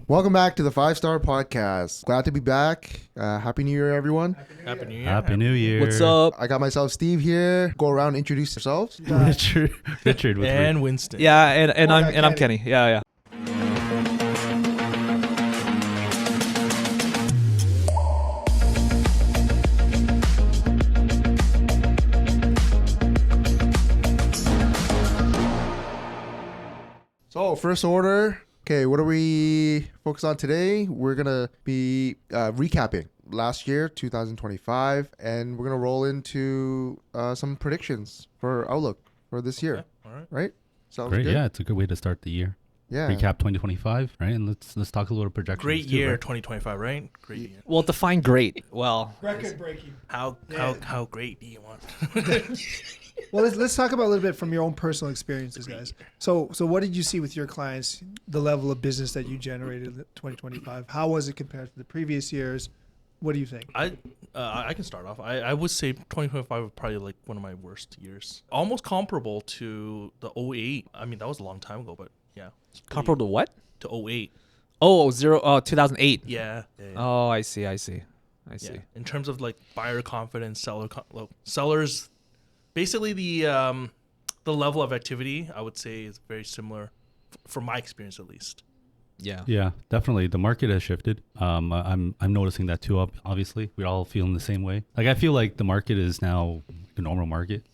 Welcome back to the 5-Star Podcast. Glad to be back. Happy New Year, everyone. Happy New Year. Happy New Year. What's up? I got myself Steve here. Go around, introduce yourselves. Richard with And Winston. Yeah, and Oh, I'm Kenny. Kenny. Yeah. So, first order. Okay, what are we focused on today? We're going to be recapping last year, 2025, and we're going to roll into some predictions for outlook for this year. Okay, all right. Right? Sounds Great. good? Yeah, it's a good way to start the year. Yeah. Recap 2025, right? And let's talk a little projections. Great too, year, right? 2025, right? Great year. Well, define great. Well, Record breaking. How great do you want? Well, let's talk about a little bit from your own personal experiences, guys. So what did you see with your clients? The level of business that you generated in 2025. How was it compared to the previous years? What do you think? I can start off. I would say 2025 was probably like one of my worst years. Almost comparable to the 08. I mean, that was a long time ago, but yeah. it's pretty- comparable to what? To 08. 2008. Yeah. Oh, I see. Yeah. In terms of like buyer confidence, sellers, basically the level of activity, I would say is very similar from my experience at least. Yeah. Yeah, definitely. The market has shifted. I'm noticing that too. Obviously, we're all feeling the same way. Like I feel like the market is now a normal market.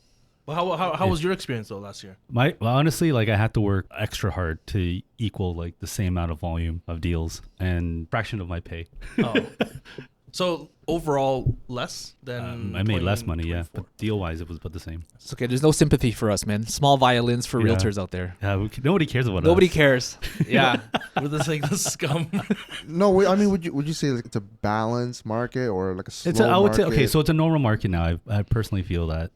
Well, how was your experience though last year? Honestly, like I had to work extra hard to equal like the same amount of volume of deals and fraction of my pay. Oh. So overall less than I made less money, yeah, 24. but deal wise, it was about the same. It's okay. There's no sympathy for us, man. Small violins for Yeah. realtors out there. Yeah, nobody cares about Nobody us. cares. Yeah. We're just like the scum. No, I mean, would you say like it's a balanced market or like a slow I would say, market? okay, so it's a normal market now. I personally feel that,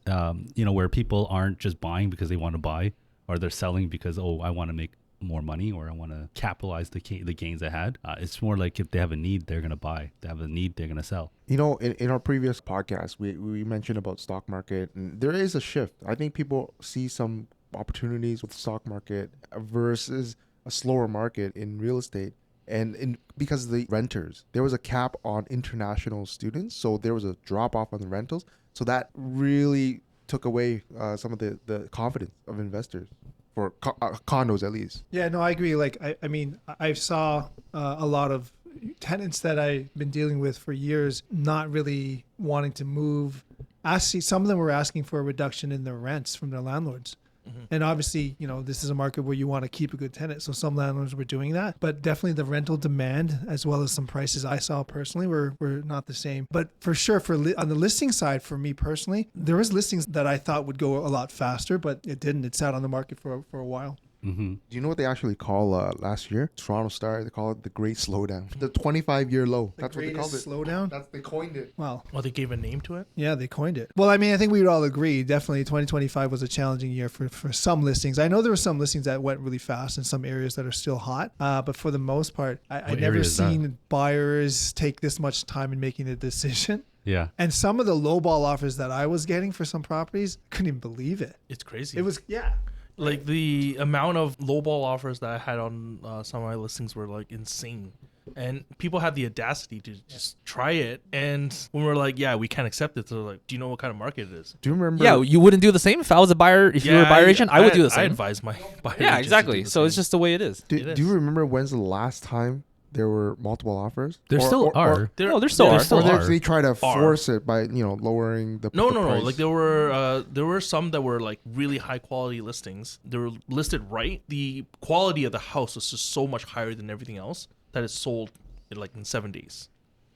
where people aren't just buying because they want to buy, or they're selling because, I want to make more money or I want to capitalize the gains I had. It's more like if they have a need, they're going to buy. If they have a need, they're going to sell. You know, in our previous podcast, we mentioned about stock market, and there is a shift. I think people see some opportunities with the stock market versus a slower market in real estate. And because of the renters, there was a cap on international students, so there was a drop off on the rentals. So that really took away some of the confidence of investors for condos, at least. Yeah, no, I agree. Like, I mean, I saw a lot of tenants that I've been dealing with for years not really wanting to move. Actually, some of them were asking for a reduction in their rents from their landlords. Mm-hmm. And obviously, this is a market where you want to keep a good tenant. So some landlords were doing that. But definitely the rental demand, as well as some prices I saw personally, were not the same. But for sure, on the listing side, for me personally, there was listings that I thought would go a lot faster, but it didn't. It sat on the market for a while. Mm-hmm. Do you know what they actually call last year? Toronto Star, they call it the Great Slowdown. The 25-year low. That's what they called it. Slowdown? They coined it. Wow. Well, they gave a name to it. Yeah, they coined it. Well, I mean, I think we would all agree, definitely 2025 was a challenging year for some listings. I know there were some listings that went really fast in some areas that are still hot, but for the most part, I What never area is that? seen buyers take this much time in making a decision. Yeah. And some of the lowball offers that I was getting for some properties, couldn't even believe it. It's crazy. It was, yeah. like the amount of lowball offers that I had on some of my listings were like insane. And people had the audacity to just try it. And when we're like, yeah, we can't accept it, they're like, do you know what kind of market it is? Do you remember? Yeah, you wouldn't do the same if I was a buyer. If you were a buyer agent, I would do the I same. advise my buyer Yeah, agents to exactly. do the So it's same. just the way it is. Do It you is. remember when's the last time there were multiple offers? There Or- still or- are. No, there still are. still Or are. they try to force it by lowering the No. price. Like there were some that were like really high quality listings. They were listed right. The quality of the house was just so much higher than everything else that it sold in 7 days.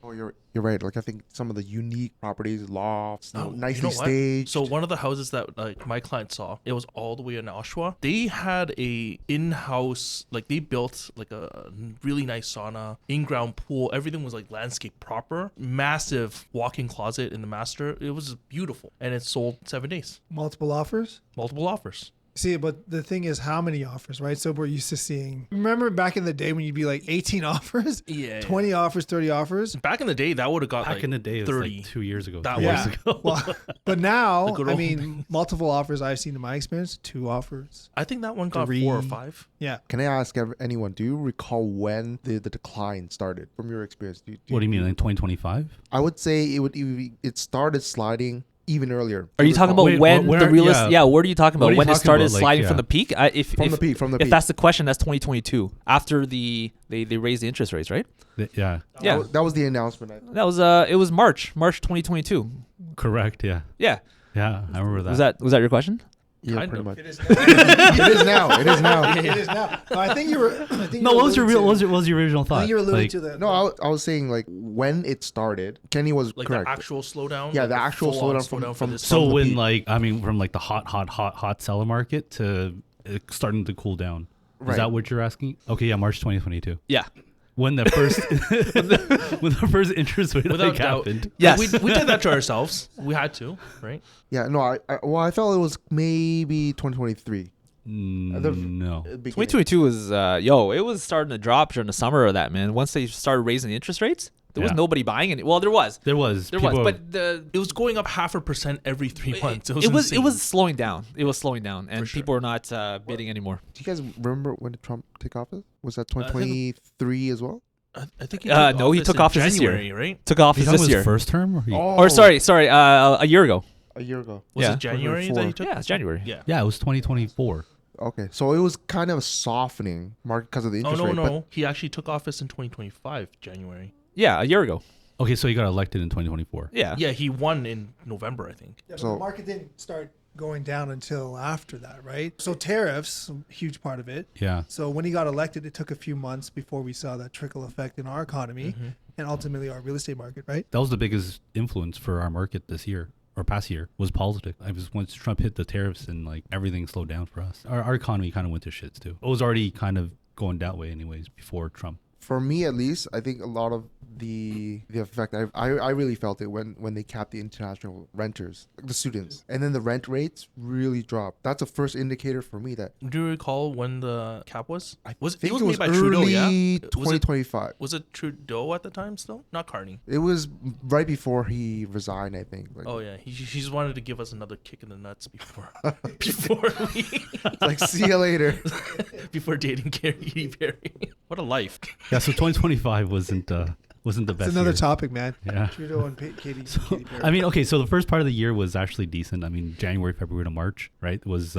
Oh, you're right. Like I think some of the unique properties, lofts, Oh, nicely you know what? staged. So one of the houses that like my client saw, it was all the way in Oshawa. They had a in-house, like they built like a really nice sauna, in-ground pool. Everything was like landscape proper, massive walk-in closet in the master. It was beautiful, and it sold 7 days. Multiple offers? Multiple offers. See, but the thing is, how many offers, right? So we're used to seeing. Remember back in the day when you'd be like 18 offers, Yeah. 20 offers, 30 offers. Back in the day, that would have got Back like in the day, it was 30. like 2 years ago. That 3 Yeah. years ago. Well, but now, The good I old mean, multiple offers I've seen in my experience, 2 offers. I think that one got 3. 4 or 5. Yeah. Can I ask anyone, do you recall when the decline started from your experience? What do you mean, like 2025? I would say it started sliding even earlier. Are you talking about Wait, when where- the realist? yeah. Yeah, what are you talking What about? are you When it talking started about? Like, sliding yeah. from the peak? From the peak? From the If peak. that's the question, that's 2022 after they raised the interest rates, right? Yeah, Yeah, That was the announcement. that was it was March 2022. correct. Yeah, Yeah, yeah, I remember that. was that your question? Yeah, Kind pretty of. much. It is now. It is now. It is now. It is now. No, I think you were. No, what was your real? What was your original I thought? think you were alluding Like, to the. No, I was saying like when it started. Kenny was Like correct. the actual slowdown. Yeah, like the actual full-on slowdown from this. So the when peak. like I mean from like the hot seller market to starting to cool down. Is Right. that what you're asking? Okay, yeah, March 2022. Yeah. When the first when the first interest rate Without hike doubt. happened. Yes. We did that to ourselves. We had to, right? Yeah, no, I felt it was maybe 2023. No. 2022 was it was starting to drop during the summer of that, man. Once they started raising the interest rates, there was Yeah. nobody buying it. Well, there was, There was. but the It was going up 0.5% every 3 months. It was it insane. was slowing down. It was slowing down, and For sure. people are not bidding anymore. Do you guys remember when did Trump take office? Was that I think- 2023 as well? I think he No, he took in office this year. January, right? Took Are you office talking this about year, his first term? Or or sorry, a year ago. A year ago. Was Yeah. it January that he took? Yeah, it's January. Yeah. Yeah, it was 2024. Okay, so it was kind of a softening market because of the Oh interest no, rate. no. He actually took office in 2025 January. Yeah, a year ago. Okay, so he got elected in 2024. Yeah. Yeah, he won in November, I think. Yeah, but So- the market didn't start going down until after that, right? So tariffs, a huge part of it. Yeah. So when he got elected, it took a few months before we saw that trickle effect in our economy and ultimately our real estate market, right? That was the biggest influence for our market this year or past year was politics. I was once Trump hit the tariffs and like everything slowed down for us. Our economy kind of went to shits too. It was already kind of going that way anyways before Trump. For me, at least, I think a lot of the effect I really felt it when they capped the international renters, like the students, and then the rent rates really dropped. That's a first indicator for me that Do you recall when the cap was? I Was think it was it made was by Trudeau? early Yeah. 2025. Was it Trudeau at the time still? Not Carney. It was right before he resigned, I think. Like, Oh yeah, he just wanted to give us another kick in the nuts before before we like see you later. before dating Katy Perry. What a life. Yeah, so 2025 wasn't the best. It's another year. topic, man. Yeah. Trudeau and Katie Perry. I mean, okay, so the first part of the year was actually decent. I mean, January, February to March, right, was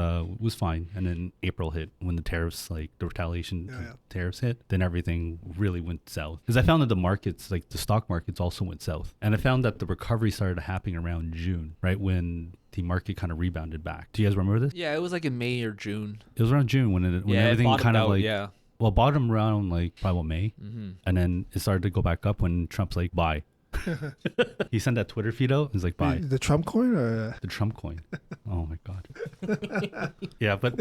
fine, and then April hit when the tariffs, like the retaliation Yeah. tariffs hit. Then everything really went south. Because I found that the markets, like the stock markets, also went south, and I found that the recovery started happening around June, right when the market kind of rebounded back. Do you guys remember this? Yeah, it was like in May or June. It was around June when Yeah, it everything bottomed kind of out, like yeah. well bottomed around like probably May, Mm-hmm. and then it started to go back up when Trump's like buy. He sent that Twitter feed out. He's like buy. The Trump coin or The Trump coin. Oh my god. Yeah, but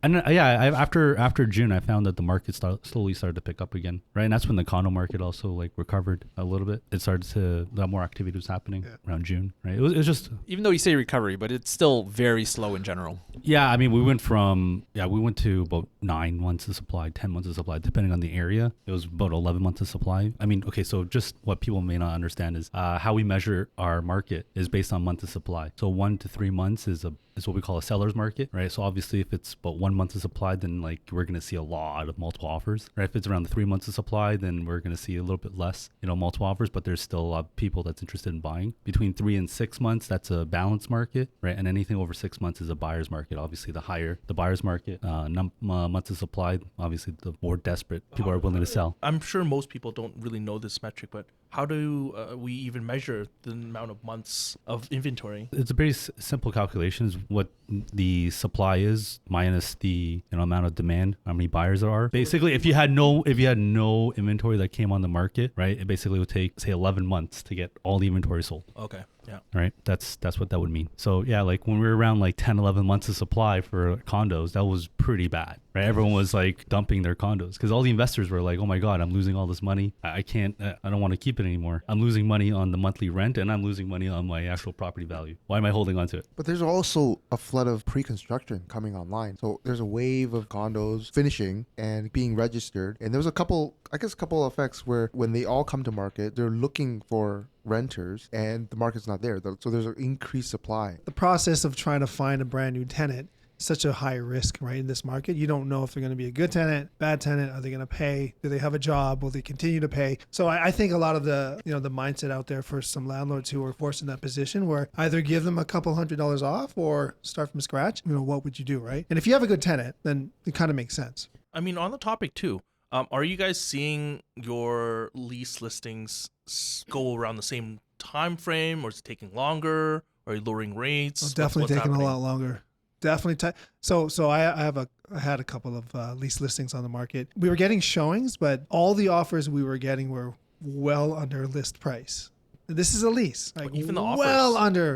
and after June, I found that the market slowly started to pick up again, right? And that's when the condo market also like recovered a little bit. It started to a lot more activity was happening around June, right? It was just Even though you say recovery, but it's still very slow in general. yeah. I mean, we went to about 9 months of supply, 10 months of supply, depending on the area. It was about 11 months of supply. I mean, okay, so just what people may not understand is how we measure our market is based on month of supply. So 1 to 3 months is what we call a seller's market, right? So obviously if it's about 1 month of supply, then like we're going to see a lot of multiple offers, right? If it's around the 3 months of supply, then we're going to see a little bit less, multiple offers, but there's still a lot of people that's interested in buying. Between 3 and 6 months, that's a balanced market, right? And anything over 6 months is a buyer's market. Obviously the higher the buyer's market, months of supply, obviously the more desperate people are willing to sell. I'm sure most people don't really know this metric, but how do we even measure the amount of months of inventory? It's a very simple calculation. Is what the supply is minus the amount of demand, how many buyers there are. Basically, if you had no inventory that came on the market, right, it basically would take say 11 months to get all the inventory sold. Okay, yeah. Right, that's what that would mean. So yeah, like when we were around like 10, 11 months of supply for condos, that was pretty bad, right? Everyone was like dumping their condos because all the investors were like, oh my god, I'm losing all this money. I can't, I don't want to keep it anymore. I'm losing money on the monthly rent and I'm losing money on my actual property value. Why am I holding on to it? But there's also a flood lot of pre-construction coming online. So there's a wave of condos finishing and being registered. And there's a couple of effects where when they all come to market, they're looking for renters and the market's not there. So there's an increased supply. The process of trying to find a brand new tenant, such a high risk, right? In this market, you don't know if they're going to be a good tenant, bad tenant. Are they going to pay? Do they have a job? Will they continue to pay? So I think a lot of the, the mindset out there for some landlords who are forced in that position where either give them a couple $100s off or start from scratch. What would you do, right? And if you have a good tenant, then it kind of makes sense. I mean, on the topic too, are you guys seeing your lease listings go around the same time frame, or is it taking longer? Are you lowering rates? It's definitely What's taking happening? a lot longer. Definitely. So I had a couple of lease listings on the market. We were getting showings, but all the offers we were getting were well under list price. This is a lease, like Even the offers. well under.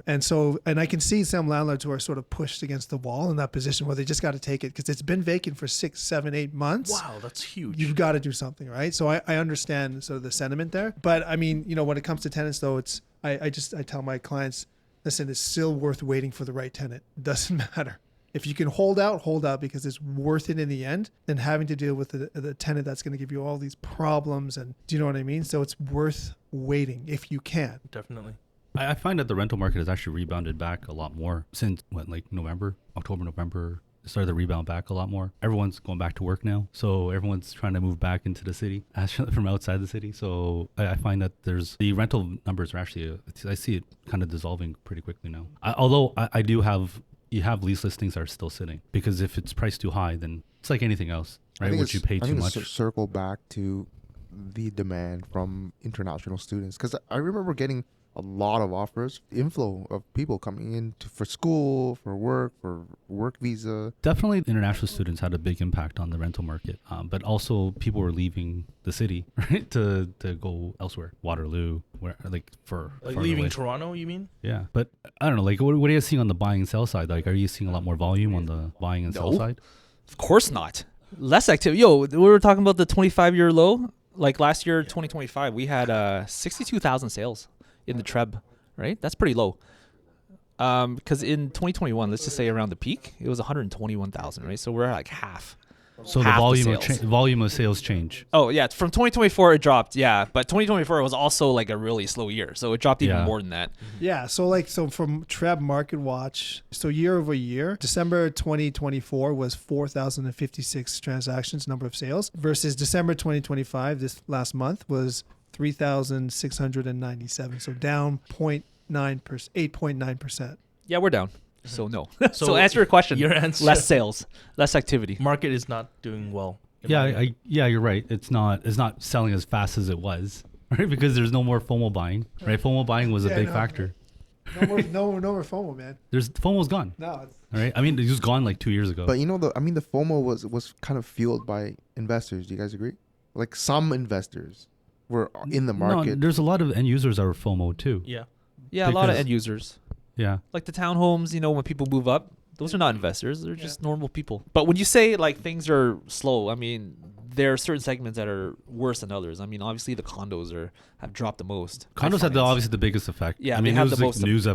And I can see some landlords who are sort of pushed against the wall in that position where they just got to take it because it's been vacant for 6, 7, 8 months. Wow, that's huge. You've got to do something, right? So I understand sort of the sentiment there. But I mean, when it comes to tenants though, I tell my clients, listen, it's still worth waiting for the right tenant. It doesn't matter. If you can hold out because it's worth it in the end than having to deal with the tenant that's going to give you all these problems. And do you know what I mean? So it's worth waiting if you can. Definitely. I find that the rental market has actually rebounded back a lot more since October, November. It started to rebound back a lot more. Everyone's going back to work now. So everyone's trying to move back into the city from outside the city. So I find that the rental numbers are actually, I see it kind of dissolving pretty quickly now. Although you have lease listings that are still sitting, because if it's priced too high, then it's like anything else, right? Would you pay too much? Circle back to the demand from international students, because I remember getting a lot of offers, inflow of people coming in for school, for work visa. Definitely international students had a big impact on the rental market, but also people were leaving the city, right, to go elsewhere, Waterloo, Leaving Toronto, you mean? Yeah, but I don't know, like what are you seeing on the buying and sell side? Like, are you seeing a lot more volume on the buying and sell side? Of course not. Less activity. Yo, we were talking about the 25-year low. Like last year, 2025, we had 62,000 sales in the Treb, right? That's pretty low. Because in 2021, let's just say around the peak, it was 121,000, right? So we're at like half. So half the volume of sales change. Oh yeah, from 2024 it dropped, yeah, but 2024 was also like a really slow year, so it dropped even more than that. Yeah, so from Treb Market Watch, so year over year, December 2024 was 4,056 transactions, number of sales, versus December 2025, this last month, was 3,697. So down 8.9%. Yeah, we're down. So no. So So answer your question. Your answer. Less sales, less activity. Market is not doing well. Yeah, you're right. It's not selling as fast as it was, right? Because there's no more FOMO buying, right? FOMO buying was a big factor. No more FOMO, man. FOMO's gone, No, it's right? I mean, it was gone like 2 years ago. But the FOMO was kind of fueled by investors. Do you guys agree? Like some investors were in the market. No, there's a lot of end users that are FOMO too. Yeah. Yeah, a lot of Because- end users. Yeah. Like the townhomes, when people move up, those are not investors. They're just normal people. But when you say like things are slow, I mean, there are certain segments that are worse than others. I mean, obviously the condos have dropped the most. Condos had obviously the biggest effect. Yeah, I mean, they have it was the like most- news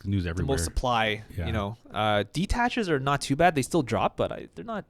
news The everywhere. most supply, Yeah. Detaches are not too bad. They still drop, but they're not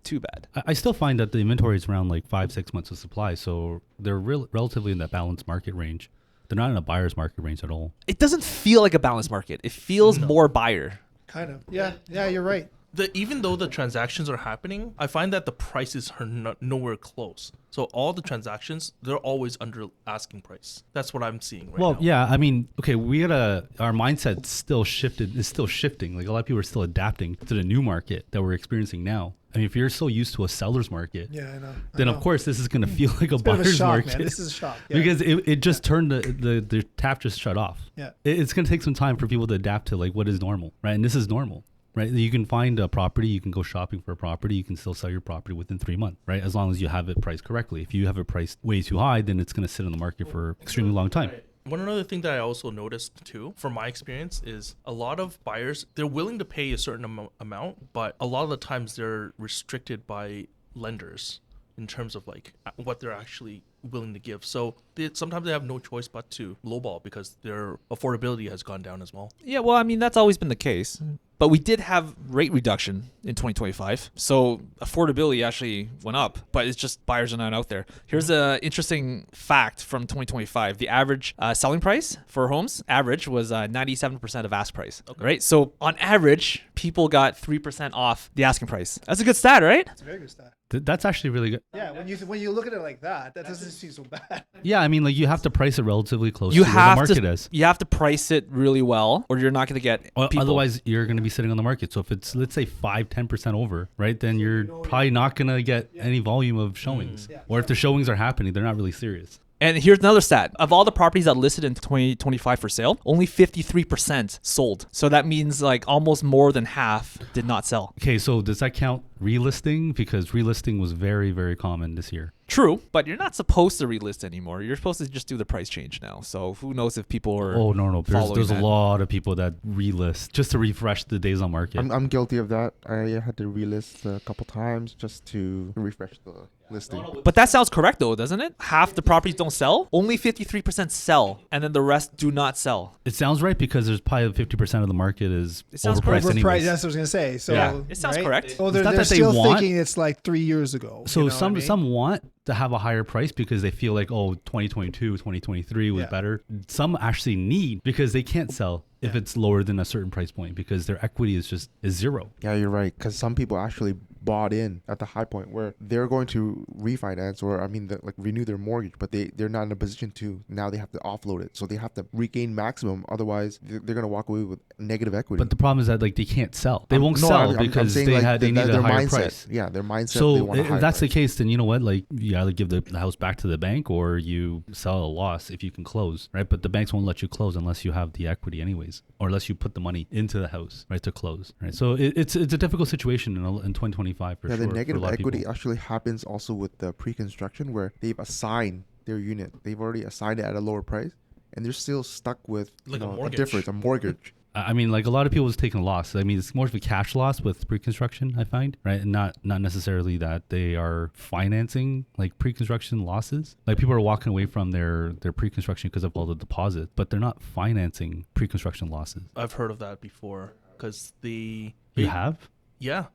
too bad. I still find that the inventory is around like 5-6 months of supply, so they're relatively in that balanced market range. They're not in a buyer's market range at all. It doesn't feel like a balanced market. It feels more buyer. kind of. Yeah, you're right. Even though the transactions are happening, I find that the prices are nowhere close. So all the transactions, they're always under asking price. That's what I'm seeing right now. Yeah, I mean, okay, our mindset is still shifting. Like a lot of people are still adapting to the new market that we're experiencing now. I mean, if you're so used to a seller's market, Yeah, I know. then of course this is going to feel like a It's a bit of a buyer's shock, market. man. This is a shock. Yeah. Because it just turned the tap just shut off. Yeah. It's going to take some time for people to adapt to like what is normal, right? And this is normal, right? You can find a property, you can go shopping for a property, you can still sell your property within 3 months, right? As long as you have it priced correctly. If you have it priced way too high, then it's going to sit on the market for extremely long time. One other thing that I also noticed too, from my experience, is a lot of buyers, they're willing to pay a certain amount, but a lot of the times they're restricted by lenders. in terms of like what they're actually willing to give. So sometimes they have no choice but to lowball because their affordability has gone down as well. Yeah, well, I mean, that's always been the case. But we did have rate reduction in 2025. So affordability actually went up, but it's just buyers are not out there. Here's an interesting fact from 2025. The average selling price for homes, average, was 97% of ask price, right? So on average, people got 3% off the asking price. That's a good stat, right? It's a very good stat. That's actually really good. Yeah, when you look at it like that, that doesn't seem so bad. Yeah, I mean, like you have to price it relatively close You to where the have market is. you have to price it really well, or you're not going to get people. Otherwise, you're going to be sitting on the market. So if it's, let's say, 5-10% over, right, then you're probably not going to get any volume of showings. Or if the showings are happening, they're not really serious. And here's another stat. Of all the properties that listed in 2025 for sale, only 53% sold. So that means like almost more than half did not sell. Okay, so does that count relisting? Because relisting was very, very common this year. True, but you're not supposed to relist anymore. You're supposed to just do the price change now. So who knows if people are Oh, no. There's a that. lot of people that relist just to refresh the days on market. I'm guilty of that. I had to relist a couple times just to refresh the listing. But that sounds correct though, doesn't it? Half the properties don't sell. Only 53% sell, and then the rest do not sell. It sounds right because there's probably 50% of the market is It sounds overpriced correct. anyways. That's what I was gonna say. So Yeah, it sounds correct. Oh, It's they're not that they still want- thinking it's like 3 years ago. So you know what I mean? some want to have a higher price because they feel like, oh, 2022, 2023 was Yeah. better. Some actually need because they can't sell if it's lower than a certain price point because their equity is zero. Yeah, you're right. Because some people actually bought in at the high point where they're going to refinance or like renew their mortgage, but they're not in a position to. Now they have to offload it, so they have to regain maximum. Otherwise, they're going to walk away with negative equity. But the problem is that like they can't sell. They won't No, sell I'm because saying, they like, need a their higher mindset. price. Yeah, their mindset. They So want a if higher that's the price. case, then you know what? Like you either give the house back to the bank or you sell at a loss if you can close, right? But the banks won't let you close unless you have the equity, anyways, or unless you put the money into the house, right, to close, right? So it's a difficult situation in 2025 for Yeah, sure. the for a negative lot of equity people. actually happens also with the pre-construction where they've assigned their unit. They've already assigned it at a lower price, and they're still stuck with Like a a mortgage. difference, a mortgage. I mean, like a lot of people is taking a loss. I mean, it's more of a cash loss with pre-construction, I find, right? And not necessarily that they are financing like pre-construction losses. Like people are walking away from their pre-construction because of all the deposit, but they're not financing pre-construction losses. I've heard of that before because You have? Yeah.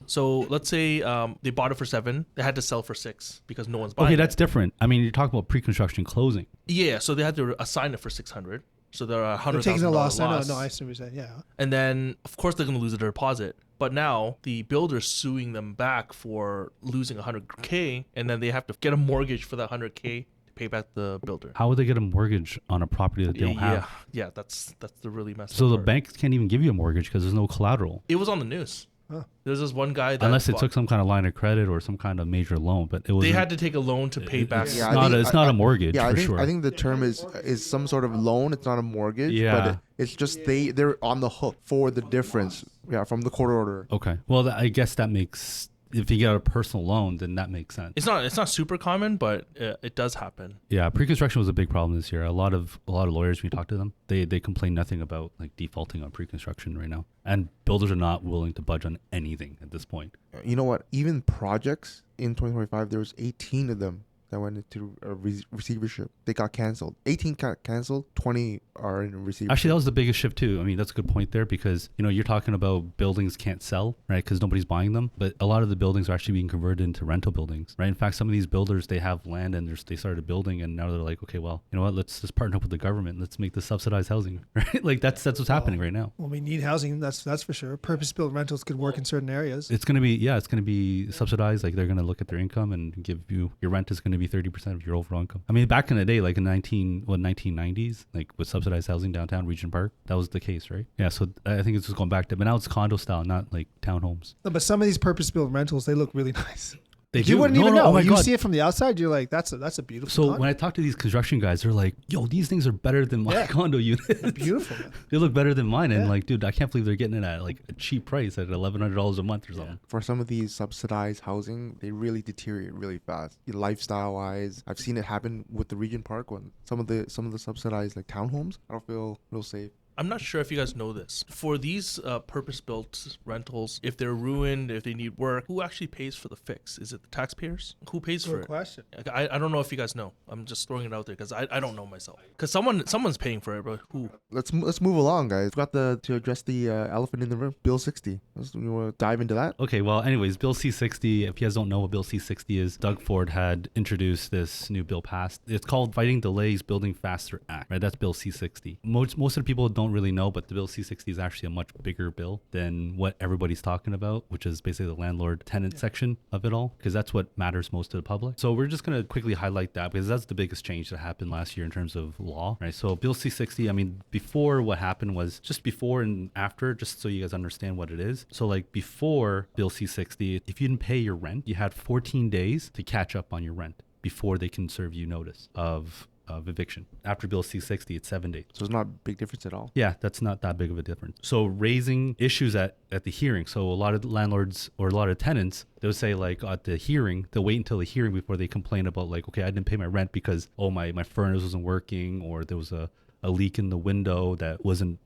So let's say they bought it for 7, they had to sell for 6 because no one's buying Okay, it. that's different. I mean, you're talking about pre-construction closing. Yeah, so they had to assign it for 600. So they're They're $100,000 taking a loss. loss. I know. I see what you're saying. Yeah. And then, of course, they're going to lose their deposit. But now the builder's suing them back for losing $100K, and then they have to get a mortgage for that $100K to pay back the builder. How would they get a mortgage on a property that they don't have? Yeah, that's the really messed So up the part. banks can't even give you a mortgage because there's no collateral. It was on the news. Huh. There's this one guy that Unless they bought- took some kind of line of credit or some kind of major loan, but it was they had to take a loan to pay back. It's Yeah, I not. think- It's not I- a mortgage Yeah, for I think sure. I think the term is some sort of loan. It's not a mortgage. Yeah. But it's just they're on the hook for the difference. Yeah, from the court order. Okay. Well, I guess that makes. If you get a personal loan, then that makes sense. It's not super common, but it does happen. Yeah, pre-construction was a big problem this year. A lot of lawyers, when you talk to them, they complain nothing about like defaulting on pre-construction right now, and builders are not willing to budge on anything at this point. You know what? Even projects in 2025, there was 18 of them that went into a receivership. They got canceled. 18 got canceled. 20 are in receivership. Actually, that was the biggest shift too. I mean, that's a good point there because you're talking about buildings can't sell, right? Because nobody's buying them. But a lot of the buildings are actually being converted into rental buildings, right? In fact, some of these builders, they have land and they started building, and now they're like, okay, well, you know what? Let's just partner up with the government. Let's make this subsidized housing, right? Like that's what's happening right now. Well, we need housing. That's for sure. Purpose-built rentals could work in certain areas. It's gonna be subsidized. Like they're gonna look at their income and give you your rent is gonna be 30% of your overall income. I mean, back in the day, like in 1990s, like with subsidized housing downtown Regent Park, that was the case, right? Yeah. So I think it's just going back to, but now it's condo style, not like townhomes. No, but some of these purpose-built rentals, they look really nice. They You do. wouldn't No, even no, know. oh my You God. see it from the outside, you're like, that's a beautiful. So condo. when I talk to these construction guys, they're like, "Yo, these things are better than my Yeah. condo units. beautiful. Man. They look better than mine." And Yeah. like, dude, I can't believe they're getting it at like a cheap price at $1,100 a month or something. For some of these subsidized housing, they really deteriorate really fast. Lifestyle wise, I've seen it happen with the Regent Park one. Some of the subsidized like townhomes, I don't feel real safe. I'm not sure if you guys know this. For these purpose-built rentals, if they're ruined, if they need work, who actually pays for the fix? Is it the taxpayers? Who pays for Good it? question. I don't know if you guys know. I'm just throwing it out there because I don't know myself. Because someone's paying for it, but who? Let's move along, guys. We've got to address the elephant in the room, Bill 60. You want to dive into that? Okay, well, anyways, Bill C-60, if you guys don't know what Bill C-60 is, Doug Ford had introduced this new bill passed. It's called Fighting Delays, Building Faster Act, right? That's Bill C-60. Most of the people don't really know, but the Bill C-60 is actually a much bigger bill than what everybody's talking about, which is basically the landlord-tenant section of it all, because that's what matters most to the public. So we're just going to quickly highlight that because that's the biggest change that happened last year in terms of law, right? So Bill C-60, I mean, before what happened was just before and after, just so you guys understand what it is. So like before Bill C-60, if you didn't pay your rent, you had 14 days to catch up on your rent before they can serve you notice of eviction. After Bill C-60, it's 7 days. So it's not a big difference at all. Yeah, that's not that big of a difference. So raising issues at the hearing. So a lot of landlords or a lot of tenants, they'll say like at the hearing, they'll wait until the hearing before they complain about like, okay, I didn't pay my rent because, oh, my furnace wasn't working, or there was a leak in the window that wasn't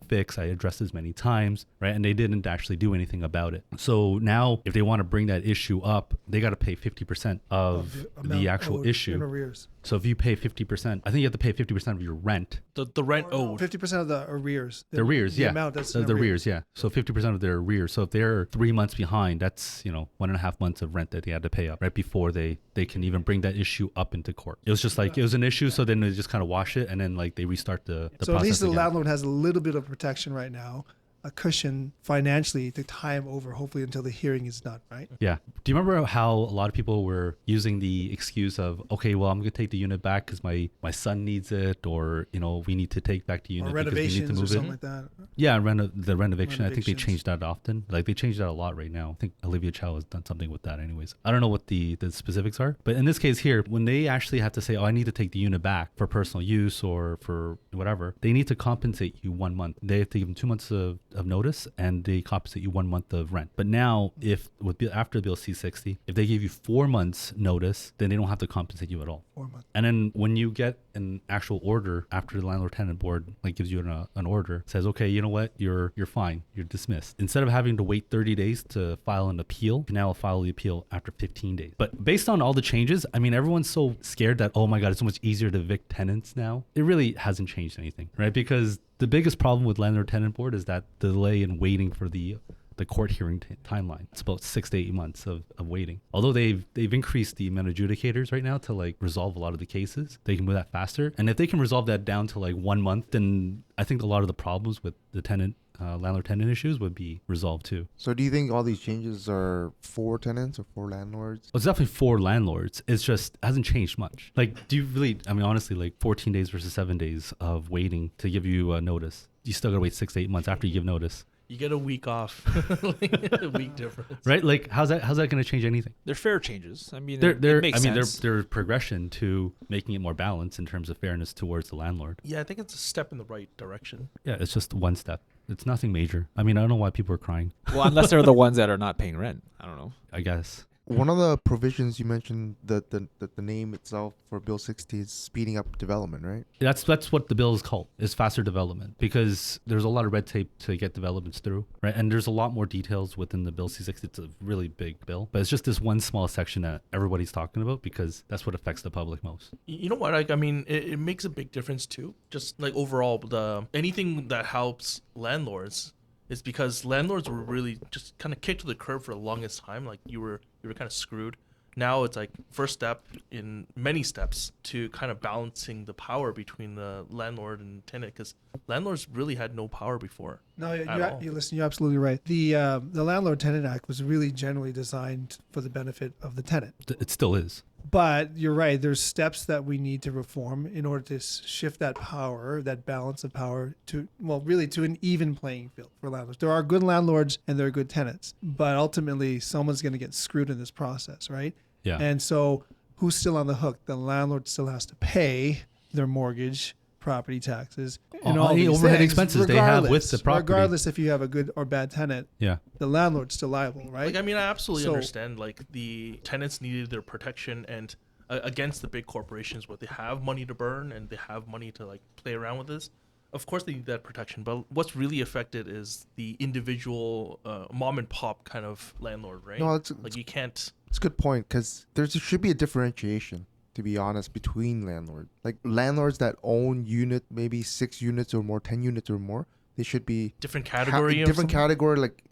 fixed. I addressed this many times, right? And they didn't actually do anything about it. So now if they want to bring that issue up, they got to pay 50% of the actual issue. In arrears. So if you pay 50%, I think you have to pay 50% of your rent. The rent owed. 50% of the arrears. The arrears, the yeah. amount that's The arrears, yeah. So 50% of their arrears. So if they're 3 months behind, that's 1.5 months of rent that they had to pay up right before they can even bring that issue up into court. It was just like it was an issue, so then they just kind of wash it, and then like they restart the So process at least the again. landlord has a little bit of protection right now, a cushion financially to tie him over, hopefully until the hearing is done, right? Yeah. Do you remember how a lot of people were using the excuse of, okay, well, I'm going to take the unit back because my son needs it, or, we need to take back the unit Or because we need to renovations or move something it. like that. Yeah, the renovation. I think they Renovations. changed that often. Like they changed that a lot right now. I think Olivia Chow has done something with that anyways. I don't know what the specifics are, but in this case here, when they actually have to say, oh, I need to take the unit back for personal use or for whatever, they need to compensate you 1 month. They have to give them 2 months of notice, and they compensate you 1 month of rent. But now after Bill C-60, if they give you 4 months notice, then they don't have to compensate you at all. 4 months. And then when you get an actual order after the landlord tenant board like gives you an order, says, okay, you know what, you're fine, you're dismissed. Instead of having to wait 30 days to file an appeal, you can now file the appeal after 15 days. But based on all the changes, I mean, everyone's so scared that, oh my God, it's so much easier to evict tenants now. It really hasn't changed anything, right? Because the biggest problem with landlord tenant board is that delay in waiting for the court hearing timeline. It's about 6 to 8 months of waiting. Although they've increased the amount of adjudicators right now to like resolve a lot of the cases, they can move that faster. And if they can resolve that down to like 1 month, then I think a lot of the problems with the landlord tenant issues would be resolved too. So do you think all these changes are for tenants or for landlords? Well, it's definitely for landlords. It's just hasn't changed much. Like, do you really, I mean, honestly, like 14 days versus 7 days of waiting to give you a notice. You still gotta wait 6 to 8 months after you give notice. You get a week off. Like, a week difference. Right? Like, how's that going to change anything? They're fair changes. I mean, They're it makes I mean, sense. they're progression to making it more balanced in terms of fairness towards the landlord. Yeah, I think it's a step in the right direction. Yeah, it's just one step. It's nothing major. I mean, I don't know why people are crying. Well, unless they're the ones that are not paying rent. I don't know. I guess. One of the provisions you mentioned, that the name itself for Bill 60 is speeding up development, right? That's what the bill is called, is faster development, because there's a lot of red tape to get developments through, right? And there's a lot more details within the Bill C-60. It's a really big bill, but it's just this one small section that everybody's talking about because that's what affects the public most. You know what? Like, I mean, it makes a big difference too. Just like overall, anything that helps landlords is because landlords were really just kind of kicked to the curb for the longest time. Like you were kind of screwed. Now it's like first step in many steps to kind of balancing the power between the landlord and tenant, because landlords really had no power before. No, at all. you listen. You're absolutely right. The Landlord Tenant Act was really generally designed for the benefit of the tenant. It still is. But you're right. There's steps that we need to reform in order to shift that power, that balance of power to an even playing field for landlords. There are good landlords and there are good tenants, but ultimately someone's going to get screwed in this process, right? Yeah. And so who's still on the hook? The landlord still has to pay their mortgage, property taxes, and all any these overhead things, expenses they have with the property. Regardless if you have a good or bad tenant, Yeah. the landlord's still liable, right? Like, I mean, I absolutely So- understand. Like the tenants needed their protection and against the big corporations where they have money to burn and they have money to like play around with this. Of course, they need that protection, but what's really affected is the individual mom and pop kind of landlord, right? No, it's Like you can't. it's a good point because there should be a differentiation, to be honest, between landlords. Like landlords that own unit, maybe 6 units or more, 10 units or more, they should be Different category. different category, like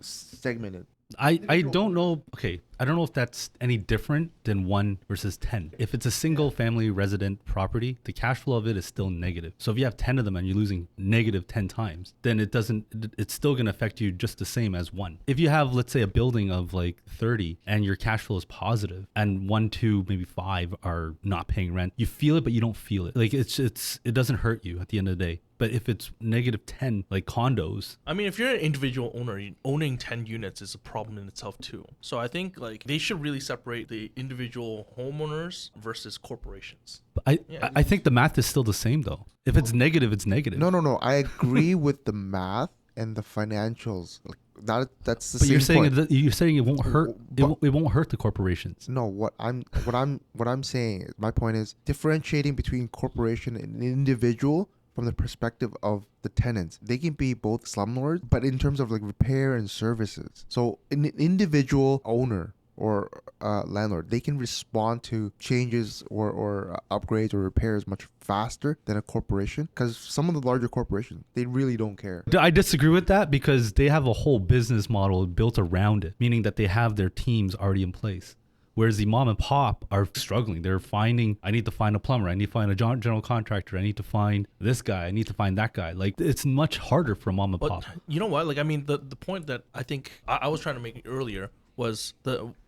segmented. I don't know. Okay, I don't know if that's any different than 1 versus 10. If it's a single family resident property, the cash flow of it is still negative. So if you have 10 of them and you're losing negative 10 times, then it's still going to affect you just the same as 1. If you have, let's say, a building of like 30 and your cash flow is positive and 1, 2, maybe 5 are not paying rent, you feel it, but you don't feel it. Like it doesn't hurt you at the end of the day. But if it's negative 10, like condos, I mean, if you're an individual owner, owning 10 units is a problem in itself too. So I think like they should really separate the individual homeowners versus corporations. I think the math is still the same though. If it's negative, it's negative. No. I agree with the math and the financials. Like that's the But same you're saying point. it won't hurt. It won't hurt the corporations. No, what I'm saying. My point is differentiating between corporation and individual from the perspective of the tenants. They can be both slumlords, but in terms of like repair and services. So an individual owner or landlord, they can respond to changes or upgrades or repairs much faster than a corporation, because some of the larger corporations, they really don't care. I disagree with that because they have a whole business model built around it, meaning that they have their teams already in place. Whereas the mom and pop are struggling. They're finding, I need to find a plumber. I need to find a general contractor. I need to find this guy. I need to find that guy. Like, it's much harder for mom and But pop. you know what? Like, I mean, the point that I think I was trying to make earlier was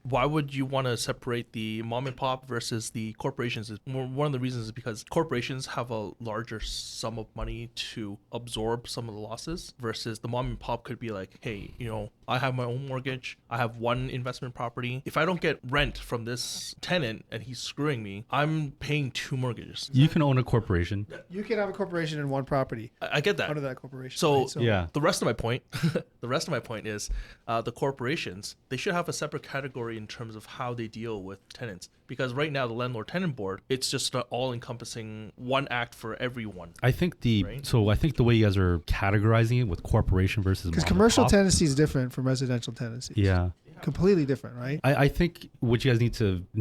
why would you want to separate the mom and pop versus the corporations? One of the reasons is because corporations have a larger sum of money to absorb some of the losses versus the mom and pop could be like, hey, I have my own mortgage. I have one investment property. If I don't get rent from this tenant and he's screwing me, I'm paying 2 mortgages. You can own a corporation. You can have a corporation in one property I get that. under that corporation. So, right? Yeah. The rest of my point, is the corporations, they should have a separate category in terms of how they deal with tenants. Because right now, the landlord tenant board, it's just an all-encompassing one act for everyone. I think the way you guys are categorizing it with corporation versus Because mom commercial and pop, tenancy is different from residential tenancy. yeah. Completely different, right? I think what you guys need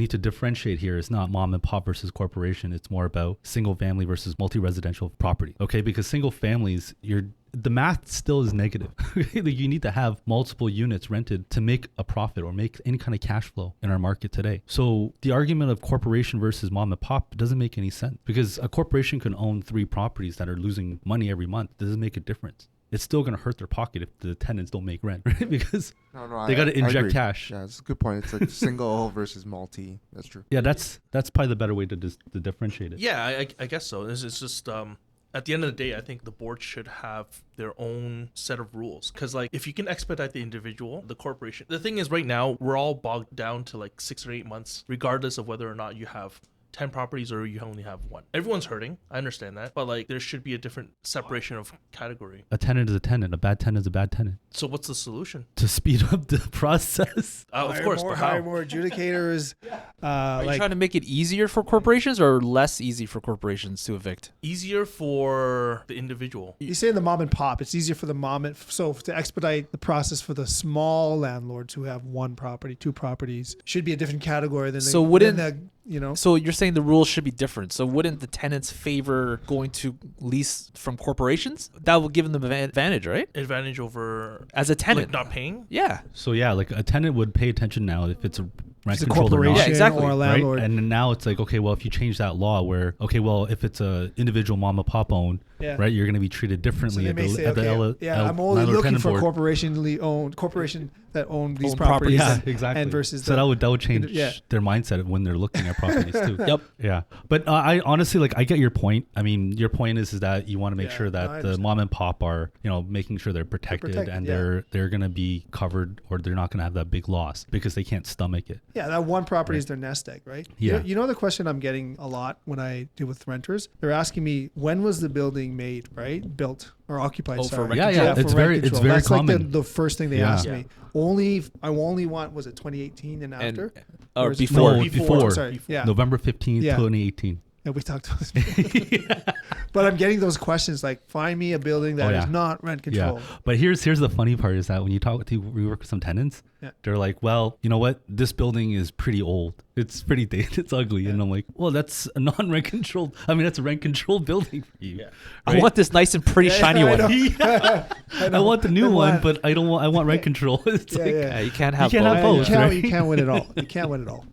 to differentiate here is not mom and pop versus corporation. It's more about single family versus multi-residential property. Okay, because single families, the math still is negative. Like you need to have multiple units rented to make a profit or make any kind of cash flow in our market today. So the argument of corporation versus mom and pop doesn't make any sense, because a corporation can own 3 properties that are losing money every month. It doesn't make a difference. It's still going to hurt their pocket if the tenants don't make rent, right? Because they got to inject agree. cash. Yeah, it's a good point. It's like single versus multi. That's true. Yeah, that's probably the better way to differentiate it. Yeah, I guess so. It's just at the end of the day, I think the board should have their own set of rules. Because like if you can expedite the individual, the corporation. The thing is, right now we're all bogged down to like 6 or 8 months, regardless of whether or not you have 10 properties or you only have 1. Everyone's hurting. I understand that. But like there should be a different separation of category. A tenant is a tenant. A bad tenant is a bad tenant. So what's the solution? To speed up the process. Of course, but hire how? more adjudicators. Are you trying to make it easier for corporations or less easy for corporations to evict? Easier for the individual. You say the mom and pop. It's easier for the so to expedite the process for the small landlords who have 1 property, 2 properties, should be a different category than So wouldn't- the. So you're saying the rules should be different. So wouldn't the tenants favor going to lease from corporations? That would give them the advantage, right? Advantage over As a tenant. like not paying? Yeah. So yeah, like a tenant would pay attention now if it's a rent It's a controlled or corporation not. Yeah, exactly. or a Right? landlord. And now it's like, okay, well, if you change that law where, okay, well, if it's a individual mom and pop owned, Yeah. right, you're going to be treated So differently they at may the, say, at the okay, I'm only landlord looking tenant for board. corporation that own these Own properties. Yeah, exactly. And versus so that would change yeah. their mindset when they're looking at properties too. Yep. Yeah, but I honestly, like, I get your point. I mean, your point is that you want to make Yeah, sure no, that I the understand. mom and pop are, making sure they're protected, protected, and yeah. they're going to be covered, or they're not going to have that big loss because they can't stomach it. Yeah, that 1 property is their nest egg, right? Yeah. You know the question I'm getting a lot when I deal with renters? They're asking me, when was the building made, right? Built or occupied, Oh, for sorry. rent Yeah, control. yeah, for it's rent very control. That's common. like the first thing they Yeah. ask Yeah. me. I only want, was it 2018 and after? Or is it before. No, before. Sorry, yeah. November 15th, Yeah. 2018. Yeah, we talked about this before. But I'm getting those questions like, find me a building that is not rent controlled. Yeah. But here's the funny part is that when we work with some tenants, they're like, well, you know what? This building is pretty old. It's pretty dated. It's ugly. And I'm like, well, that's a non-rent controlled. I mean, that's a rent controlled building for you. Yeah. Right? I want this nice and pretty shiny one. I want the new one, but I don't want. I want rent control. It's You can't have both. both. You can't win it all. You can't win it all.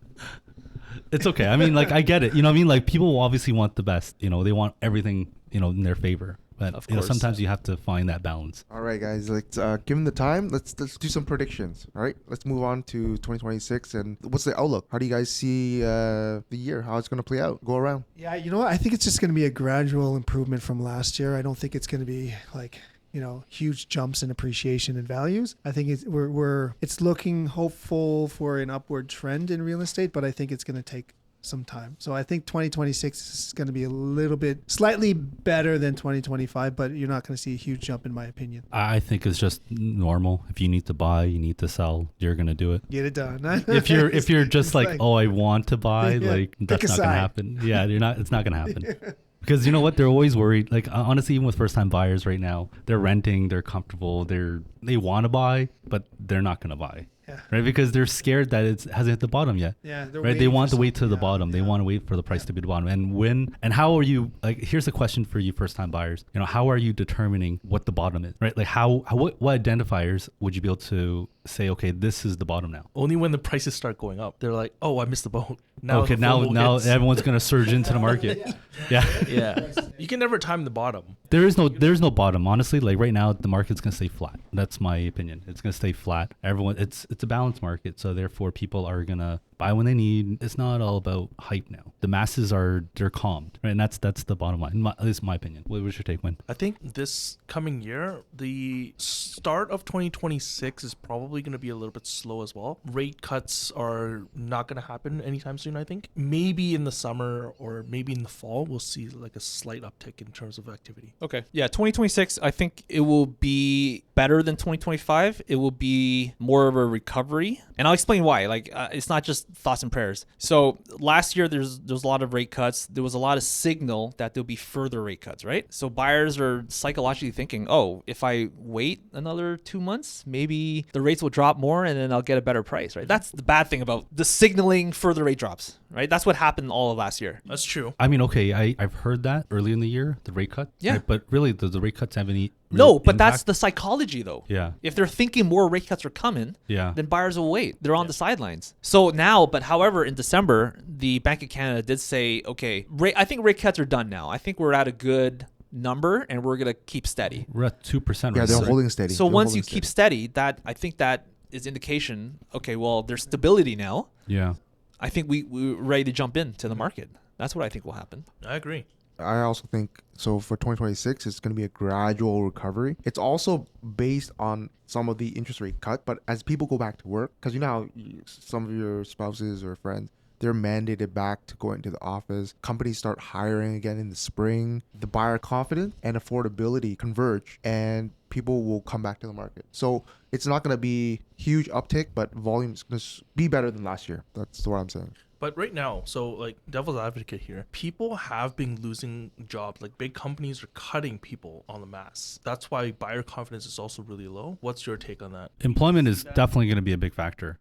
It's okay. I mean, like, I get it. You know what I mean? Like, people obviously want the best. You know, they want everything, you know, in their favor. But, Of you know, course. sometimes you have to find that balance. All right, guys. Let's given the time, let's do some predictions. All right, let's move on to 2026. And what's the outlook? How do you guys see the year? How it's going to play out? Go around. Yeah, you know what? I think it's just going to be a gradual improvement from last year. I don't think it's going to be like, you know, huge jumps in appreciation and values. I think it's looking hopeful for an upward trend in real estate, but I think it's going to take some time. So I think 2026 is going to be a little bit slightly better than 2025, but you're not going to see a huge jump in my opinion. I think it's just normal. If you need to buy, you need to sell, you're gonna do it. Get it done. If you're just like, oh, I want to buy, Yeah. like Pick that's a not side. gonna happen. Yeah, it's not gonna happen. Because you know what? They're always worried. Like, honestly, even with first time buyers right now, they're renting, they're comfortable, they want to buy, but they're not gonna buy. Yeah. Right, because they're scared that it hasn't hit the bottom yet. Yeah, they're Right, they waiting want for to wait to the something. bottom. They want to wait for the price to be the bottom. And how are you? Like, here's a question for you, first time buyers. You know, how are you determining what the bottom is? Right, like what identifiers would you be able to say, okay, this is the bottom now? Only when the prices start going up, they're like, "Oh, I missed the boat." Now Okay, the now FOMO hits. everyone's gonna surge into the market. Yeah. Yeah, you can never time the bottom. There's no bottom, honestly. Like right now, the market's gonna stay flat. That's my opinion. It's gonna stay flat. It's a balanced market, so therefore people are gonna buy when they need. It's not all about hype now. The masses they're calmed, right? And that's the bottom line. At least my opinion. What was your take, Win? I think this coming year, the start of 2026 is probably going to be a little bit slow as well. Rate cuts are not going to happen anytime soon, I think. Maybe in the summer or maybe in the fall, we'll see like a slight uptick in terms of activity. Okay. Yeah, 2026, I think it will be better than 2025. It will be more of a recovery. And I'll explain why. Like, it's not just thoughts and prayers. So last year, there's a lot of rate cuts. There was a lot of signal that there'll be further rate cuts, right? So buyers are psychologically thinking, oh, if I wait another 2 months, maybe the rates will drop more and then I'll get a better price, right? That's the bad thing about the signaling further rate drops, right? That's what happened all of last year. That's true. I mean, okay, I've heard that early in the year, the rate cut. Yeah. Right? But really, does the rate cuts have any No, real but that's impact? the psychology though. Yeah. If they're thinking more rate cuts are coming, Yeah. then buyers will wait. They're on the sidelines. So now, but however, in December, the Bank of Canada did say, okay, I think rate cuts are done now. I think we're at a good number and we're going to keep steady. We're at 2%. Yeah, right they're now. holding steady. So They're once holding you keep steady, I think that is indication, okay, well, there's stability now. Yeah. I think we're ready to jump into the market. That's what I think will happen. I agree. I also think so for 2026 it's going to be a gradual recovery. It's also based on some of the interest rate cut, but as people go back to work, because you know how some of your spouses or friends, they're mandated back to go into the office. Companies start hiring again in the spring. The buyer confidence and affordability converge and people will come back to the market. So it's not going to be huge uptick, but volume is going to be better than last year. That's what I'm saying. But right now, so like devil's advocate here, people have been losing jobs. Like big companies are cutting people en masse. That's why buyer confidence is also really low. What's your take on that? Employment is definitely going to be a big factor.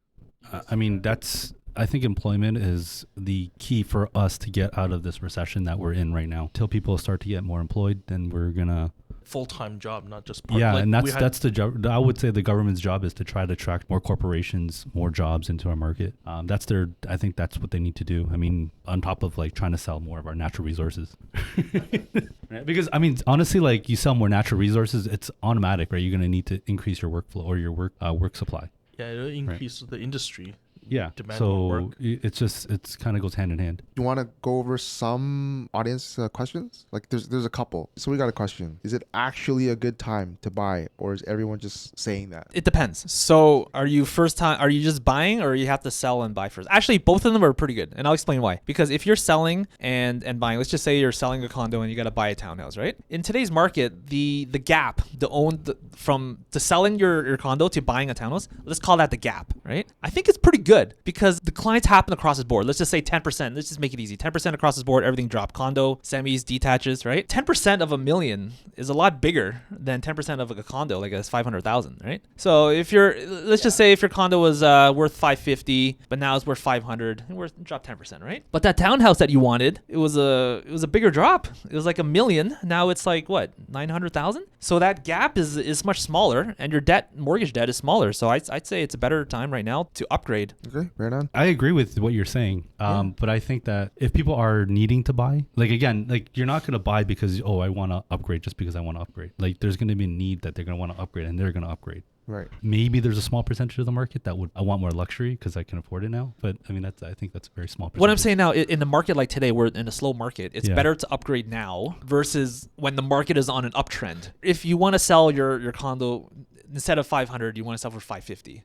I think employment is the key for us to get out of this recession that we're in right now. Till people start to get more employed, then we're gonna Full-time job, not just part. yeah, like and we had- that's the job. I would say the government's job is to try to attract more corporations, more jobs into our market. I think that's what they need to do. I mean, on top of like trying to sell more of our natural resources, right? Because I mean, honestly, like you sell more natural resources, it's automatic, right? You're gonna need to increase your workflow or your work supply. Yeah, it'll increase the industry. Yeah, Demand so more work. it's kind of goes hand in hand. You want to go over some audience questions? Like there's a couple. So we got a question. Is it actually a good time to buy, or is everyone just saying that? It depends. So are you just buying or you have to sell and buy first? Actually, both of them are pretty good. And I'll explain why. Because if you're selling and buying, let's just say you're selling a condo and you got to buy a townhouse, right? In today's market, the gap, from selling your condo to buying a townhouse, let's call that the gap, right? I think it's pretty good good because the clients happen across the board. Let's just say 10%. Let's just make it easy. 10% across the board, everything dropped. Condo, semis, detaches, right? 10% of $1 million is a lot bigger than 10% of a condo, like it's 500,000, right? So if let's just say if your condo was worth 550, but now it's worth 500, drop 10%, right? But that townhouse that you wanted, it was a bigger drop. It was like $1 million. Now it's like what, 900,000? So that gap is much smaller, and your mortgage debt is smaller. So I'd say it's a better time right now to upgrade. Okay, right on. I agree with what you're saying, but I think that if people are needing to buy, like again, like you're not going to buy because I want to upgrade just because I want to upgrade. Like there's going to be a need that they're going to want to upgrade, and they're going to upgrade. Right. Maybe there's a small percentage of the market that I want more luxury because I can afford it now. But I mean, I think that's a very small percentage. What I'm saying now, in the market like today, we're in a slow market. It's better to upgrade now versus when the market is on an uptrend. If you want to sell your condo, instead of 500, you want to sell for 550.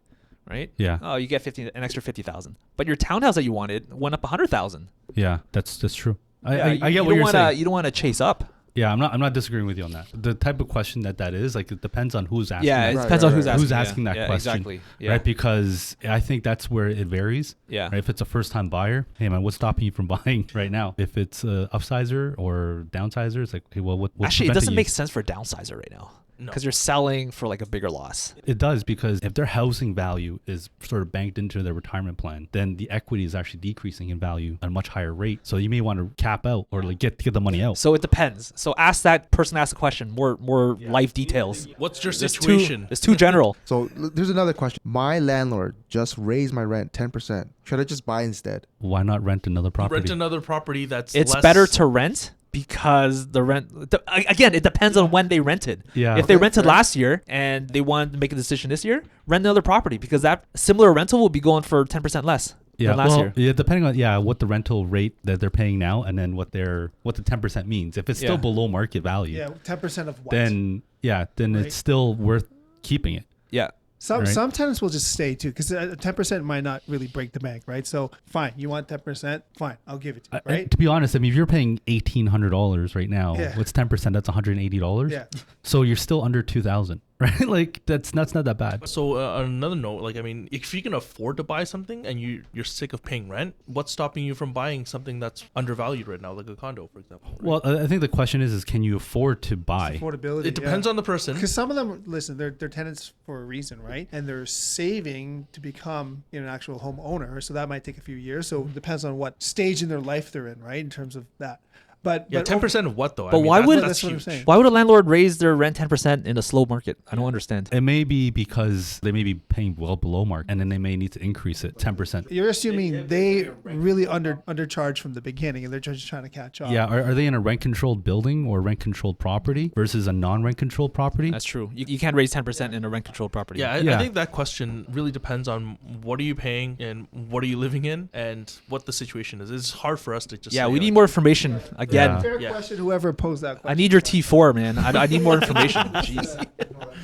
Right? Yeah. Oh, you get an extra 50,000. But your townhouse that you wanted went up 100,000. Yeah, that's true. I you get what you're saying. You don't want to chase up. Yeah, I'm not disagreeing with you on that. The type of question that is, like, it depends on who's asking. Yeah, that. it depends on who's asking. Who's asking that question? Exactly. Yeah. Right? Because I think that's where it varies. Yeah. Right? If it's a first-time buyer, hey man, what's stopping you from buying right now? If it's a upsizer or downsizer, it's like, okay, well, what's actually, it doesn't preventing make sense for a downsizer right now. No. Because you're selling for like a bigger loss. It does, because if their housing value is sort of banked into their retirement plan, then the equity is actually decreasing in value at a much higher rate. So you may want to cap out or like get the money out. So it depends. So ask that person, ask a question, more life details. What's your situation? It's too general. So there's another question. My landlord just raised my rent 10%. Should I just buy instead? Why not rent another property? Rent another property that's It's less. better to rent because the rent, again, it depends on when they rented. Yeah. If they Okay, rented fair. last year and they wanted to make a decision this year, rent another property because that similar rental will be going for 10% less than last year. Yeah, depending on what the rental rate that they're paying now, and then what the 10% means. If it's still Yeah. below market value, Yeah, 10% of what? then Right. it's still worth keeping it. Yeah. Some Right. some tenants will just stay too, because 10% might not really break the bank, right? So fine, you want 10%, fine, I'll give it to you, right? To be honest, I mean, if you're paying $1,800 right now, Yeah. what's 10%? That's $180. Yeah. So you're still under 2,000, right? Like that's not that bad. So on another note, like I mean, if you can afford to buy something and you're sick of paying rent, what's stopping you from buying something that's undervalued right now, like a condo, for example? right? Well, I think the question is can you afford to buy? Affordability. It depends on the person. Because some of them, listen, they're tenants for a reason, right? And they're saving to become an actual homeowner. So that might take a few years. So it depends on what stage in their life they're in, right? In terms of that. But Yeah, 10% of what though? But why would- That's what I'm huge. saying. Why would a landlord raise their rent 10% in a slow market? I don't understand. It may be because they may be paying well below market, and then they may need to increase it 10%. You're assuming they really undercharge from the beginning, and they're just trying to catch up. Yeah, are they in a rent-controlled building or rent-controlled property versus a non-rent-controlled property? That's true. You can't raise 10% in a rent-controlled property. Yeah, I Yeah. think that question really depends on what are you paying and what are you living in and what the situation is. It's hard for us to just Yeah, say, we like, need more information. Again, Yeah. Fair Yeah. question, whoever posed that question. I need your T4, man. I need more information. Jeez.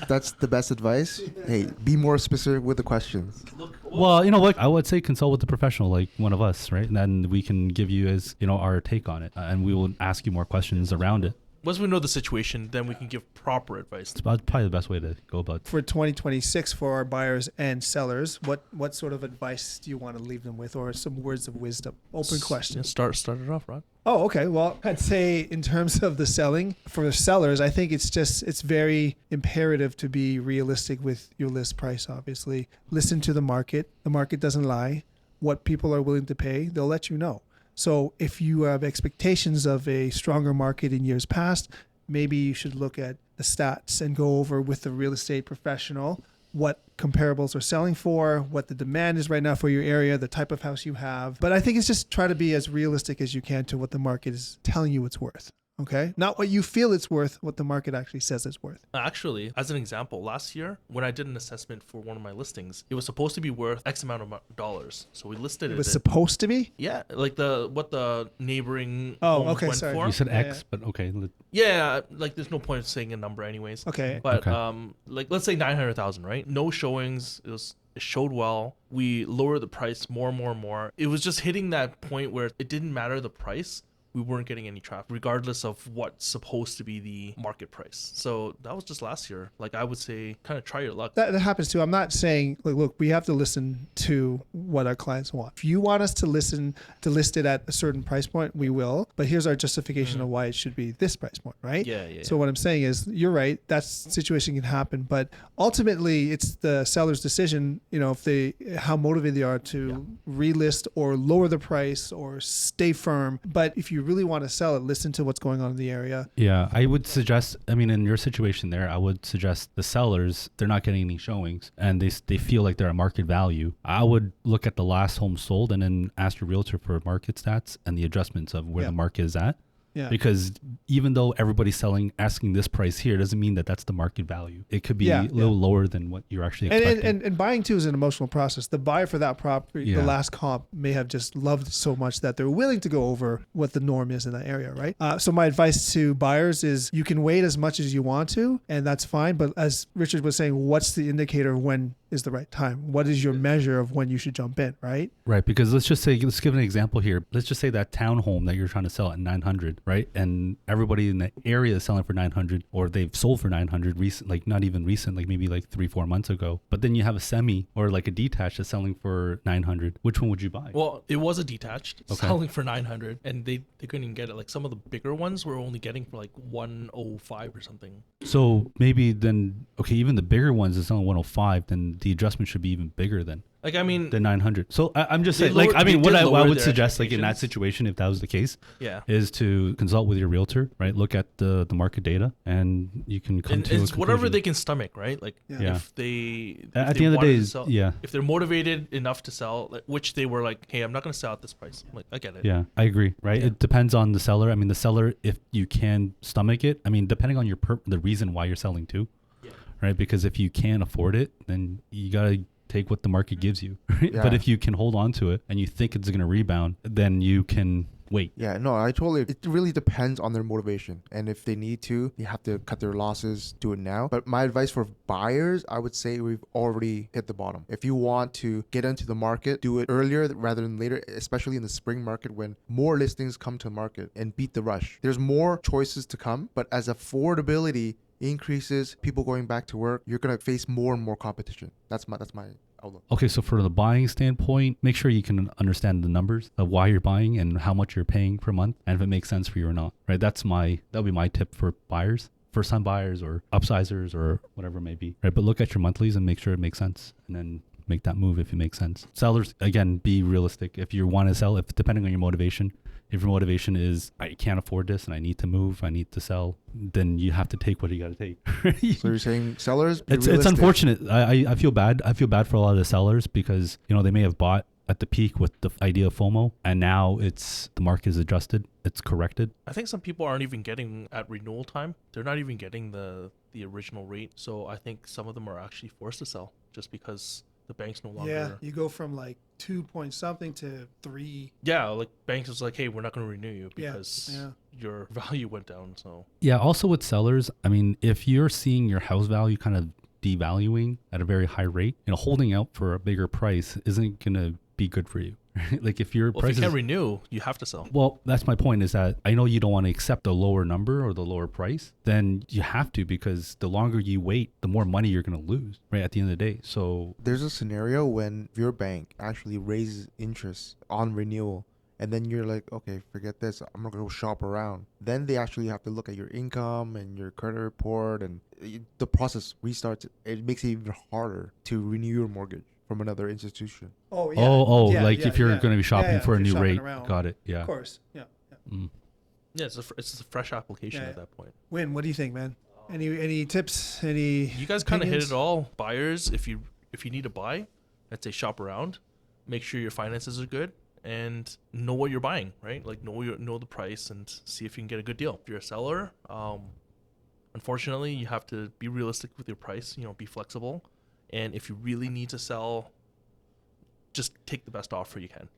That's the best advice. Hey, be more specific with the questions. Well, you know what? I would say consult with a professional like one of us, right? And then we can give you our take on it, and we will ask you more questions around it. Once we know the situation, then we can give proper advice. It's probably the best way to go about it. For 2026 for our buyers and sellers, what sort of advice do you want to leave them with, or some words of wisdom? Open question. Yeah, start it off, Rod. Oh, okay. Well, I'd say in terms of the selling, for the sellers, I think it's very imperative to be realistic with your list price, obviously. Listen to the market. The market doesn't lie. What people are willing to pay, they'll let you know. So if you have expectations of a stronger market in years past, maybe you should look at the stats and go over with the real estate professional what comparables are selling for, what the demand is right now for your area, the type of house you have. But I think it's just try to be as realistic as you can to what the market is telling you it's worth. Okay? Not what you feel it's worth, what the market actually says it's worth. Actually, as an example, last year when I did an assessment for one of my listings, it was supposed to be worth X amount of dollars. So we listed It it. was at- supposed to be? yeah, like what the neighboring Oh, homes okay, went sorry. for. You said Yeah, X, yeah. but okay. Yeah, like there's no point in saying a number anyways. Okay. But Okay. like let's say 900,000, right? No showings. It showed well. We lowered the price more and more and more. It was just hitting that point where it didn't matter the price. we weren't getting any traffic, regardless of what's supposed to be the market price. So that was just last year. Like I would say, kind of try your luck. That happens too. I'm not saying, like, look, we have to listen to what our clients want. If you want us to listen to list it at a certain price point, we will. But here's our justification of why it should be this price point, right? Yeah. So what I'm saying is, you're right. That situation can happen, but ultimately, it's the seller's decision. You know, how motivated they are to relist or lower the price or stay firm. But if you really want to sell it, listen to what's going on in the area. Yeah, I would suggest, I mean, in your situation there, I would suggest the sellers, they're not getting any showings and they feel like they're at market value. I would look at the last home sold and then ask your realtor for market stats and the adjustments of where the market is at. Yeah. Because even though everybody's asking this price here, doesn't mean that that's the market value. It could be a little lower than what you're actually expecting. And buying too is an emotional process. The buyer for that property, the last comp, may have just loved it so much that they're willing to go over what the norm is in that area, right? So my advice to buyers is you can wait as much as you want to, and that's fine. But as Richard was saying, what's the indicator of when is the right time? What is your measure of when you should jump in, right? Right, because let's give an example here. Let's just say that townhome that you're trying to sell at 900, right? And everybody in the area is selling for 900, or they've sold for 900 recent, like not even recent, like maybe like 3-4 months ago. But then you have a semi or like a detached that's selling for 900. Which one would you buy? Well, it was a detached selling for 900, and they couldn't even get it. Like some of the bigger ones were only getting for like 105 or something. So maybe then, okay, even the bigger ones is selling 105, then the adjustment should be even bigger then. Like, I mean, the 900. So I'm just they saying, like, lowered- I mean, they what did I lower would their suggest, like in that expectations. situation, if that was the case, yeah. is to consult with your realtor, right? Look at the market data, and you can come And to a it's whatever conclusion. they can stomach, right? Like Yeah. if they At if the they end of the wanted day, to is- sell- yeah. if they're motivated enough to sell, like, which they were like, hey, I'm not going to sell at this price. I'm like, I get it. Yeah, I agree. Right, Yeah. it depends on the seller. I mean, the seller, if you can stomach it. I mean, depending on the reason why you're selling too, Yeah. right? Because if you can't afford it, then you gotta take what the market gives you. Right? Yeah. But if you can hold on to it and you think it's gonna rebound, then you can wait. Yeah, no, it really depends on their motivation. And if they need to, you have to cut their losses, do it now. But my advice for buyers, I would say we've already hit the bottom. If you want to get into the market, do it earlier rather than later, especially in the spring market when more listings come to market, and beat the rush. There's more choices to come, but as affordability increases, people going back to work, you're going to face more and more competition. That's my outlook. Okay, so for the buying standpoint, make sure you can understand the numbers of why you're buying and how much you're paying per month, and if it makes sense for you or not. Right? That'll be my tip for buyers, first-time buyers or upsizers or whatever it may be. Right? But look at your monthlies and make sure it makes sense, and then make that move if it makes sense. Sellers, again, be realistic. If you want to sell, depending on your motivation, if your motivation is I can't afford this and I need to move, I need to sell, then you have to take what you got to take. So you're saying sellers? Be It's realistic. unfortunate. I feel bad. I feel bad for a lot of the sellers because they may have bought at the peak with the idea of FOMO, and now the market is adjusted. It's corrected. I think some people aren't even getting at renewal time. They're not even getting the original rate. So I think some of them are actually forced to sell just because the bank's no longer. Yeah, you go from like 2 point something to 3. Yeah, like banks is like, hey, we're not going to renew you Yeah, because yeah. your value went down. So Yeah. Also with sellers, I mean, if you're seeing your house value kind of devaluing at a very high rate, holding out for a bigger price isn't going to be good for you. Like if your if price you can't renew, you have to sell. well, that's my point, is that I know you don't want to accept the lower number or the lower price, then you have to, because the longer you wait, the more money you're going to lose, right, at the end of the day. So There's a scenario when your bank actually raises interest on renewal, and then you're like, okay, forget this, I'm gonna go shop around. Then they actually have to look at your income and your credit report, and the process restarts. It makes it even harder to renew your mortgage from another institution. Oh, yeah. if you're going to be shopping for a if you're new shopping rate. around. Got it. Yeah. Of course. Yeah. Mm. Yeah, it's a fresh application Yeah, at yeah. that point. Win, what do you think, man? Any tips? Any You guys kind of hit opinions? it all. Buyers, if you need to buy, I'd say shop around. Make sure your finances are good and know what you're buying, right? Like know the price and see if you can get a good deal. If you're a seller, unfortunately, you have to be realistic with your price. Be flexible, and if you really need to sell, just take the best offer you can.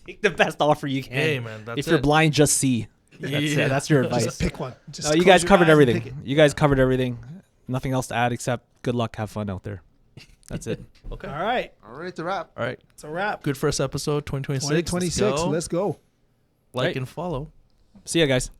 Take the best offer you can. Hey, man, that's if you're it. blind, just see. That's your advice. Just pick one. Just You close guys your covered eyes and pick everything. it. You guys covered everything. Nothing else to add except good luck, have fun out there. That's it. Okay. All right. All right, it's a wrap. All right. It's a wrap. Good first episode, 2026. 2026. Let's go. Like Right. and follow. See ya, guys.